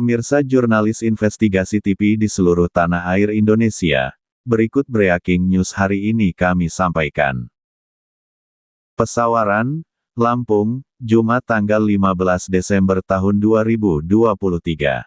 Pemirsa jurnalis investigasi TV di seluruh tanah air Indonesia, berikut breaking news hari ini kami sampaikan. Pesawaran, Lampung, Jumat tanggal 15 Desember tahun 2023.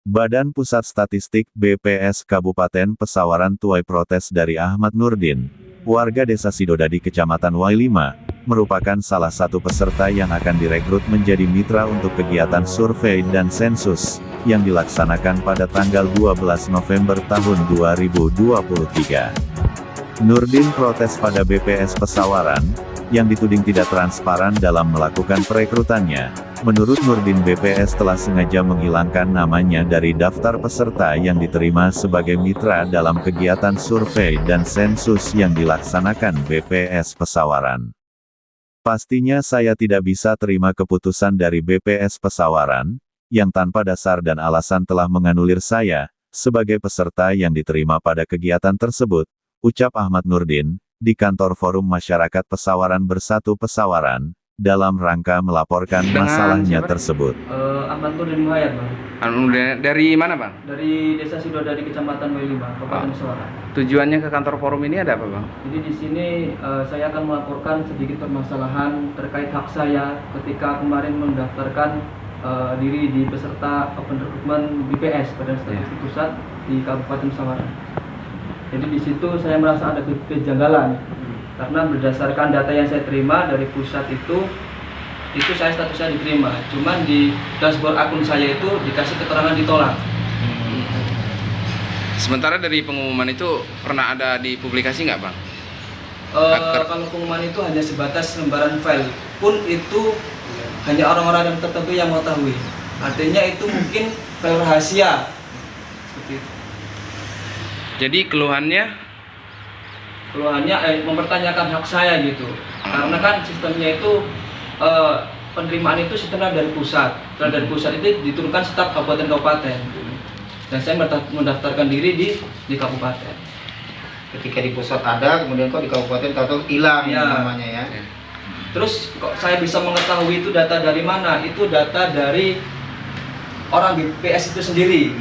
Badan Pusat Statistik BPS Kabupaten Pesawaran tuai protes dari Ahmad Nurdin, warga desa Sidodadi Kecamatan Y5, merupakan salah satu peserta yang akan direkrut menjadi mitra untuk kegiatan survei dan sensus, yang dilaksanakan pada tanggal 12 November tahun 2023. Nurdin protes pada BPS Pesawaran, yang dituding tidak transparan dalam melakukan perekrutannya. Menurut Nurdin, BPS telah sengaja menghilangkan namanya dari daftar peserta yang diterima sebagai mitra dalam kegiatan survei dan sensus yang dilaksanakan BPS Pesawaran. Pastinya saya tidak bisa terima keputusan dari BPS Pesawaran, yang tanpa dasar dan alasan telah menganulir saya, sebagai peserta yang diterima pada kegiatan tersebut, ucap Ahmad Nurdin, di kantor Forum Masyarakat Pesawaran Bersatu Pesawaran, dalam rangka melaporkan masalahnya tersebut. Ahmad Nurdin Muhayyad, Bang. Dari mana, Bang? Dari Desa Sidodadi Kecamatan Y5, Kabupaten Pesawaran. Tujuannya ke kantor forum ini ada apa, Bang? Jadi di sini saya akan melaporkan sedikit permasalahan terkait hak saya ketika kemarin mendaftarkan diri di peserta Open Recruitment BPS Badan Statistik Pusat di Kabupaten Pesawaran. Jadi di situ saya merasa ada kejanggalan karena berdasarkan data yang saya terima dari pusat itu saya statusnya diterima. Cuman di dashboard akun saya itu dikasih keterangan ditolak. Sementara dari pengumuman itu pernah ada di publikasi nggak, Bang? Kalau pengumuman itu hanya sebatas lembaran file, pun itu hanya orang-orang yang tertentu yang mengetahui. Artinya itu mungkin file rahasia. Seperti itu. Jadi keluhannya mempertanyakan hak saya gitu. Karena kan sistemnya itu penerimaan itu sistemnya dari pusat. Dari pusat itu diturunkan setiap kabupaten-kabupaten. Dan saya mendaftarkan diri di kabupaten. Ketika di pusat ada, kemudian kok di kabupaten tahu hilang namanya ya. Terus kok saya bisa mengetahui itu data dari mana? Itu data dari orang BPS itu sendiri.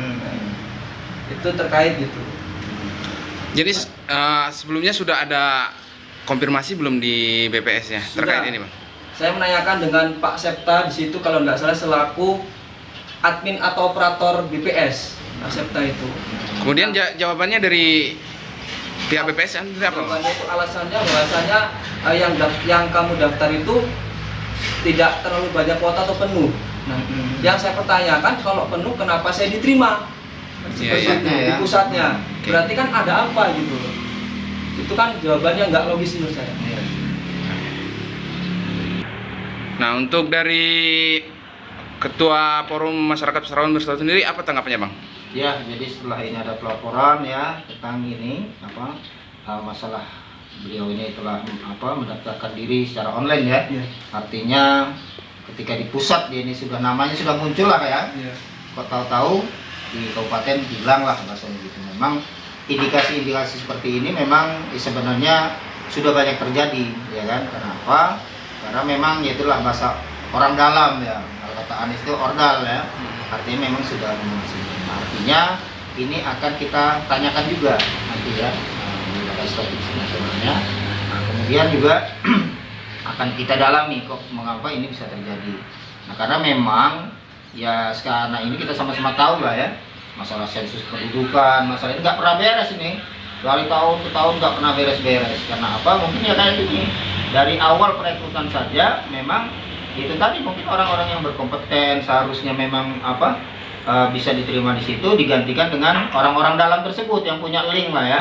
Itu terkait gitu. Jadi sebelumnya sudah ada konfirmasi belum di BPS ya terkait ini, Bang? Saya menanyakan dengan Pak Septa di situ kalau nggak salah selaku admin atau operator BPS, Pak Septa itu. Kemudian jawabannya dari pihak BPS apa? Jawabannya itu alasannya bahwasanya yang kamu daftar itu tidak terlalu banyak kuota atau penuh. Nah, yang saya pertanyakan kalau penuh kenapa saya diterima? Di pusatnya. Berarti kan ada apa gitu. Itu kan jawabannya nggak logis menurut saya. Nah, untuk dari Ketua Forum Masyarakat Pesawaran Bersatu sendiri apa tanggapannya, Bang? Ya, jadi setelah ini ada pelaporan ya tentang ini masalah beliau ini telah mendaftarkan diri secara online ya. Artinya ketika di pusat dia ini sudah namanya sudah muncul lah ya. Kok tahu-tahu di kabupaten hilang lah bahasanya gitu. Memang indikasi-indikasi seperti ini memang sebenarnya sudah banyak terjadi ya kan. Kenapa? Karena memang itulah bahasa orang dalam ya. Kalau kata Anies itu ordal ya. Artinya memang sudah memasukkan. Artinya ini akan kita tanyakan juga nanti ya di Badan Statistik Nasionalnya. Nah, kemudian juga akan kita dalami kok mengapa ini bisa terjadi. Nah, karena memang ya sekarang ini kita sama-sama tahu lah ya masalah sensus kependudukan, masalah ini nggak pernah beres ini dari tahun ke tahun nggak pernah beres-beres. Karena apa? Mungkin ya kayak gini dari awal perekrutan saja memang itu tadi mungkin orang-orang yang berkompeten seharusnya memang bisa diterima di situ digantikan dengan orang-orang dalam tersebut yang punya link lah ya.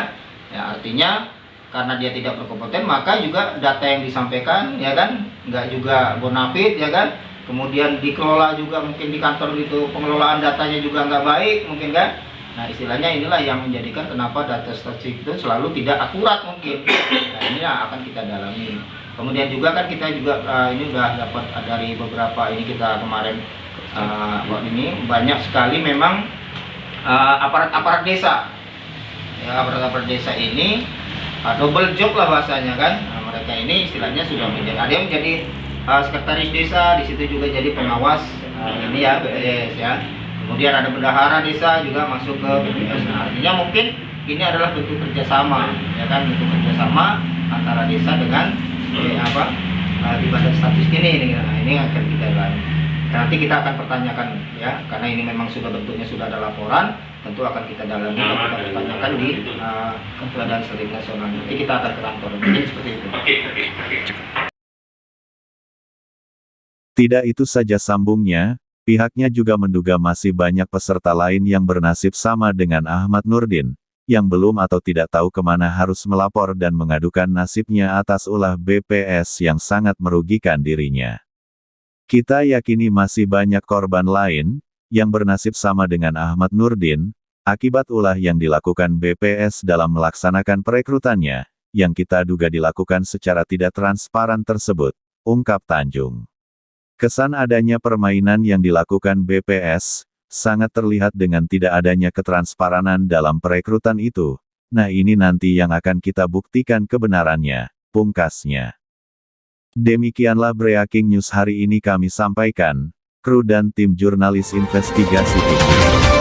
Ya artinya karena dia tidak berkompeten maka juga data yang disampaikan ya kan nggak juga bonafit ya kan. Kemudian dikelola juga mungkin di kantor itu pengelolaan datanya juga nggak baik mungkin kan. Nah istilahnya inilah yang menjadikan kenapa data statistik itu selalu tidak akurat mungkin. Nah ini akan kita dalami. Kemudian juga kan kita juga ini udah dapat dari beberapa ini kita kemarin ini banyak sekali memang aparat-aparat desa. Ya aparat-aparat desa ini double job lah bahasanya kan. Nah, mereka ini istilahnya sudah menjadi ada yang menjadi sekretaris desa, di situ juga jadi pengawas ini ya BPS ya. Kemudian ada bendahara desa juga masuk ke BPS. Nah, artinya mungkin ini adalah bentuk kerjasama, ya kan, bentuk kerjasama antara desa dengan di badan statistik ini. Nah, ini akan kita lakukan. Nanti kita akan pertanyakan ya, karena ini memang sudah bentuknya sudah ada laporan, tentu akan kita dalami dan kita pertanyakan di badan statistik nasional. Nanti kita akan ke kantor. Jadi seperti itu. Tidak itu saja sambungnya, pihaknya juga menduga masih banyak peserta lain yang bernasib sama dengan Ahmad Nurdin, yang belum atau tidak tahu kemana harus melapor dan mengadukan nasibnya atas ulah BPS yang sangat merugikan dirinya. Kita yakini masih banyak korban lain, yang bernasib sama dengan Ahmad Nurdin, akibat ulah yang dilakukan BPS dalam melaksanakan perekrutannya, yang kita duga dilakukan secara tidak transparan tersebut, ungkap Tanjung. Kesan adanya permainan yang dilakukan BPS, sangat terlihat dengan tidak adanya ketransparanan dalam perekrutan itu. Nah ini nanti yang akan kita buktikan kebenarannya, pungkasnya. Demikianlah Breaking News hari ini kami sampaikan, kru dan tim jurnalis investigasi TV.